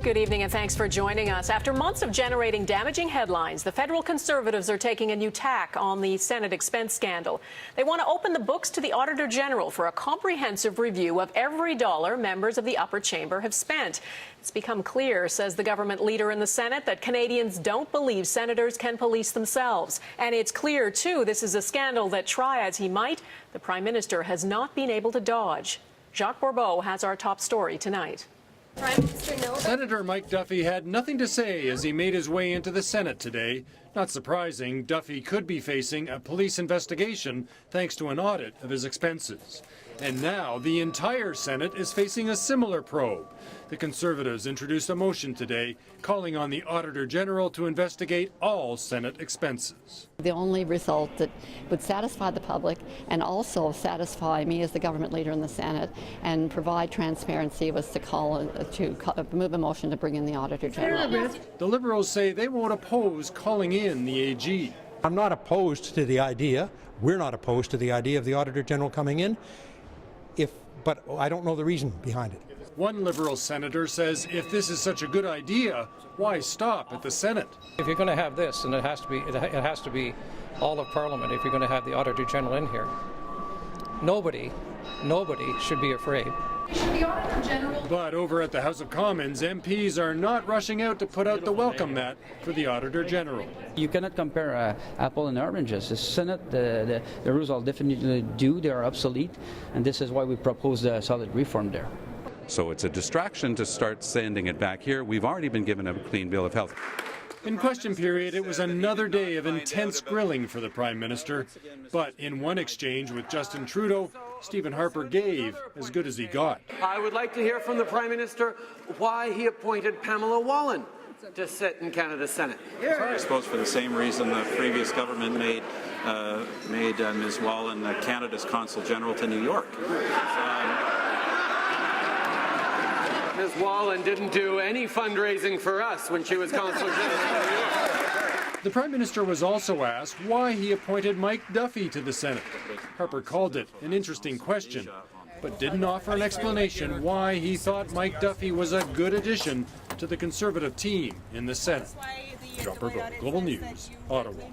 Good evening and thanks for joining us. After months of generating damaging headlines, the federal Conservatives are taking a new tack on the Senate expense scandal. They want to open the books to the Auditor General for a comprehensive review of every dollar members of the upper chamber have spent. It's become clear, says the government leader in the Senate, that Canadians don't believe senators can police themselves. And it's clear, too, this is a scandal that, try as he might, the Prime Minister has not been able to dodge. Jacques Bourbeau has our top story tonight. Senator Mike Duffy had nothing to say as he made his way into the Senate today. Not surprising, Duffy could be facing a police investigation thanks to an audit of his expenses. And now the entire Senate is facing a similar probe. The Conservatives introduced a motion today calling on the Auditor General to investigate all Senate expenses. The only result that would satisfy the public and also satisfy me as the government leader in the Senate and provide transparency was to move a motion to bring in the Auditor General. The Liberals say they won't oppose calling in the AG. I'm not opposed to the idea. We're not opposed to the idea of the Auditor General coming in, but I don't know the reason behind it. One Liberal senator says if this is such a good idea, why stop at the Senate? If you're going to have this, and it has to be all of Parliament, if you're going to have the Auditor General in here, nobody should be afraid. But over at the House of Commons, MPs are not rushing out to put out the welcome mat for the Auditor General. You cannot compare apple and oranges. The Senate, the rules are definitely due, they are obsolete, and this is why we propose a solid reform there. So it's a distraction to start sending it back here. We've already been given a clean bill of health. In question period, it was another day of intense grilling for the Prime Minister. But in one exchange with Justin Trudeau, Stephen Harper gave as good as he got. I would like to hear from the Prime Minister why he appointed Pamela Wallin to sit in Canada's Senate. I suppose for the same reason the previous government made Ms. Wallin Canada's Consul General to New York. Ms. Wallin didn't do any fundraising for us when she was Consul General in New York. The Prime Minister was also asked why he appointed Mike Duffy to the Senate. Harper called it an interesting question, but didn't offer an explanation why he thought Mike Duffy was a good addition to the Conservative team in the Senate. Jacques Bourbeau, Global News, Ottawa.